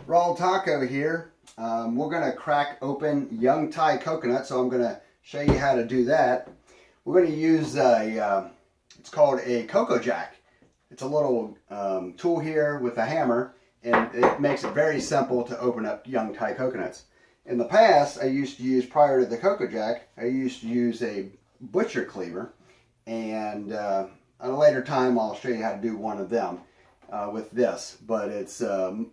Raw Taco here. We're going to crack open young Thai coconut, so I'm going to show you how to do that. We're going to use it's called a Coco Jack. It's a little tool here with a hammer, and it makes it very simple to open up young Thai coconuts. In the past, I used to use, prior to the Coco Jack, I used to use a butcher cleaver, and at a later time I'll show you how to do one of them. With this, but it's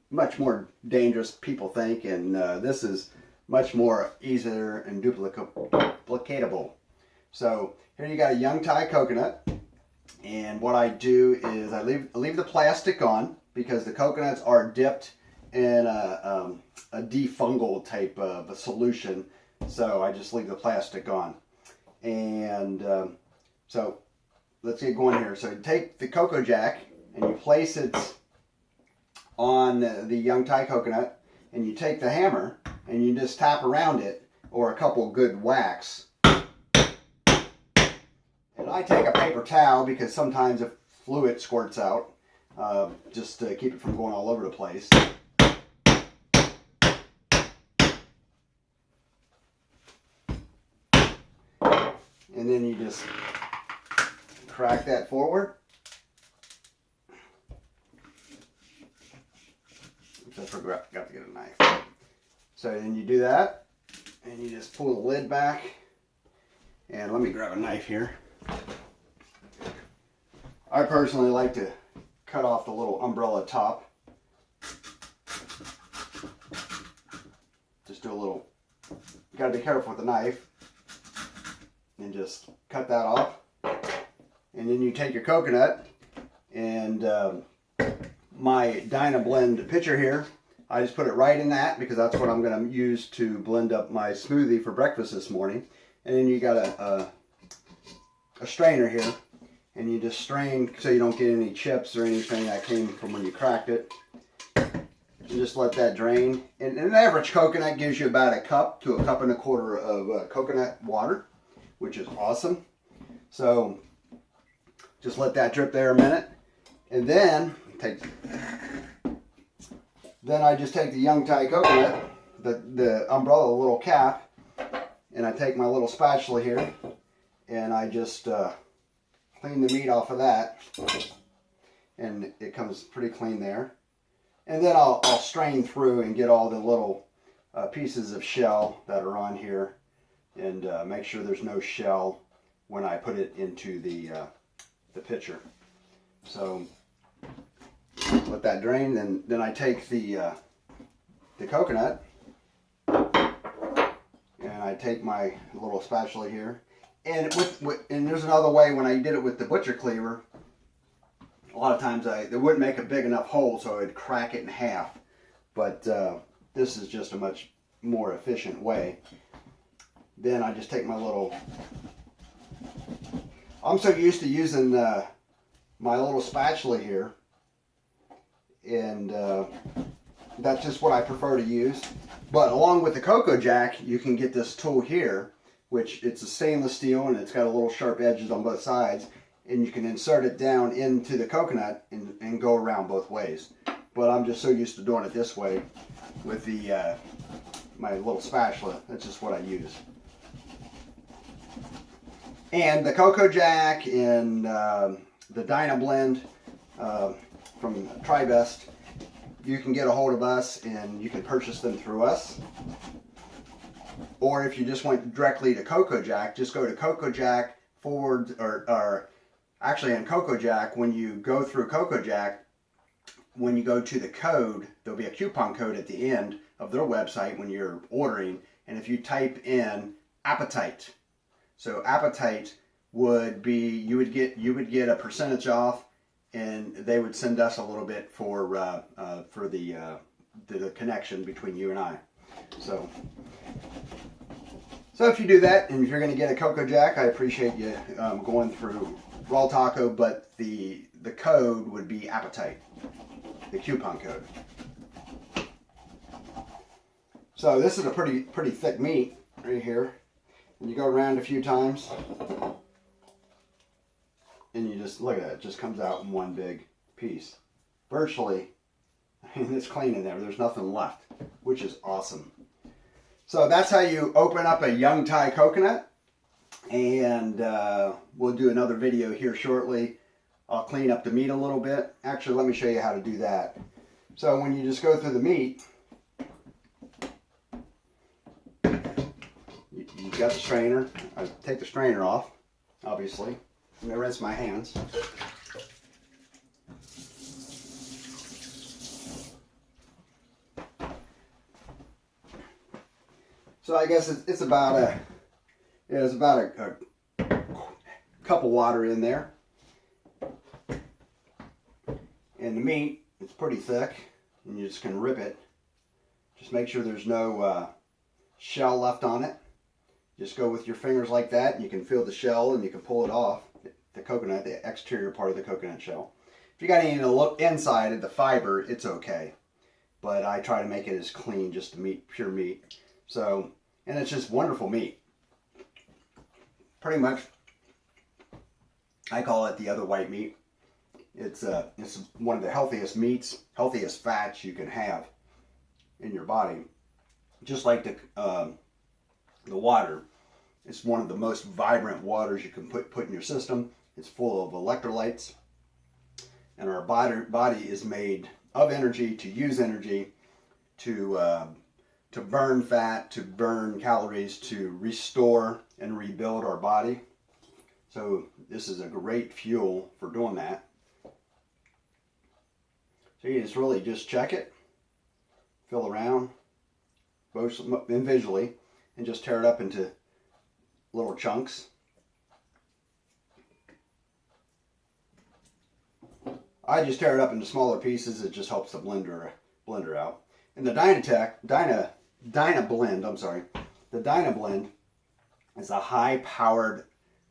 much more dangerous, people think, and this is much more easier and duplicatable. So here you got a young Thai coconut, and what I do is I leave the plastic on because the coconuts are dipped in a defungal type of a solution, so I just leave the plastic on. And so let's get going here. So you take the Coco Jack and you place it on the young Thai coconut, and you take the hammer and you just tap around it, or a couple good whacks. And I take a paper towel because sometimes if fluid squirts out, just to keep it from going all over the place. And then you just crack that forward. I forgot to get a knife. So then you do that, and you just pull the lid back, and let me grab a knife here. I personally like to cut off the little umbrella top. Just do a little, you gotta be careful with the knife, and just cut that off. And then you take your coconut, and my Dyna-Blend pitcher here, I just put it right in that because that's what I'm going to use to blend up my smoothie for breakfast this morning. And then you got a strainer here, and you just strain so you don't get any chips or anything that came from when you cracked it. And just let that drain. And an average coconut gives you about a cup to a cup and a quarter of coconut water, which is awesome. So just let that drip there a minute, and then I just take the young Thai coconut, the umbrella little cap, and I take my little spatula here, and I just clean the meat off of that, and it comes pretty clean there. And then I'll strain through and get all the little pieces of shell that are on here, and make sure there's no shell when I put it into the pitcher. So let that drain, and then I take the coconut, and I take my little spatula here, and and there's another way. When I did it with the butcher cleaver, a lot of times they wouldn't make a big enough hole, so I'd crack it in half. But this is just a much more efficient way. Then I just take my little, I'm so used to using my little spatula here, and that's just what I prefer to use. But along with the Coco Jack, you can get this tool here, which it's a stainless steel, and it's got a little sharp edges on both sides, and you can insert it down into the coconut and go around both ways. But I'm just so used to doing it this way with the my little spatula. That's just what I use. And the Coco Jack and the Dyna-Blend from TriBest, you can get a hold of us and you can purchase them through us. Or if you just went directly to Coco Jack, just go to Coco Jack or actually on Coco Jack, when you go through Coco Jack, when you go to the code, there'll be a coupon code at the end of their website when you're ordering, and if you type in appetite, so appetite would be, you would get a percentage off, and they would send us a little bit for the connection between you and I. So if you do that, and if you're going to get a Coco Jack, I appreciate you going through Raw Taco, but the code would be appetite, the coupon code. So this is a pretty thick meat right here, and you go around a few times, and you just look at it. It just comes out in one big piece. Virtually And it's clean in there. There's nothing left, which is awesome. So that's how you open up a young Thai coconut. And we'll do another video here shortly. I'll clean up the meat a little bit. Actually, let me show you how to do that. So when you just go through the meat, you got the strainer. I take the strainer off, obviously. I'm going to rinse my hands. So I guess it's about a cup of water in there. And the meat, it's pretty thick, and you just can rip it. Just make sure there's no shell left on it. Just go with your fingers like that, and you can feel the shell, and you can pull it off. The coconut, the exterior part of the coconut shell. If you got any to look inside of the fiber, it's okay. But I try to make it as clean, just the meat, pure meat. So, and it's just wonderful meat. Pretty much, I call it the other white meat. It's one of the healthiest meats, healthiest fats you can have in your body. Just like the water, it's one of the most vibrant waters you can put in your system. It's full of electrolytes, and our body is made of energy to use energy to burn fat, to burn calories, to restore and rebuild our body. So this is a great fuel for doing that. So you just really just check it, feel around, both and visually, and just tear it up into little chunks. I just tear it up into smaller pieces. It just helps the blender out. And the Dyna Blend, the Dyna Blend is a high-powered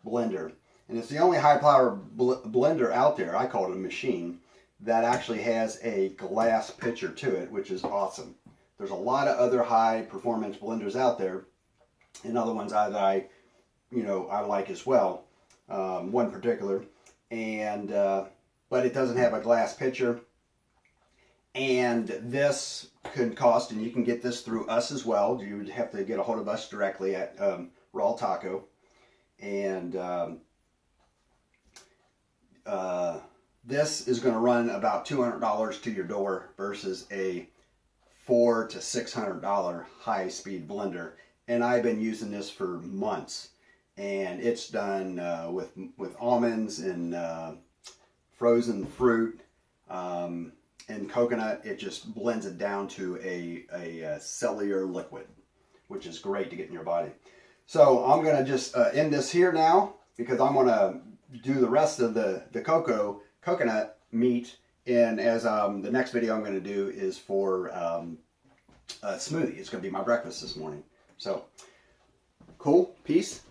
blender, and it's the only high-powered blender out there. I call it a machine that actually has a glass pitcher to it, which is awesome. There's a lot of other high-performance blenders out there, and other ones that I like as well. One particular, but it doesn't have a glass pitcher. And this could cost, and you can get this through us as well. You would have to get a hold of us directly at Raw Taco. And this is going to run about $200 to your door versus a $400 to $600 high-speed blender. And I've been using this for months. And it's done with almonds and frozen fruit. And coconut, it just blends it down to a cellular liquid, which is great to get in your body. So I'm going to just end this here now, because I'm going to do the rest of the coconut meat in the next video I'm going to do is for a smoothie. It's going to be my breakfast this morning. So, cool, peace.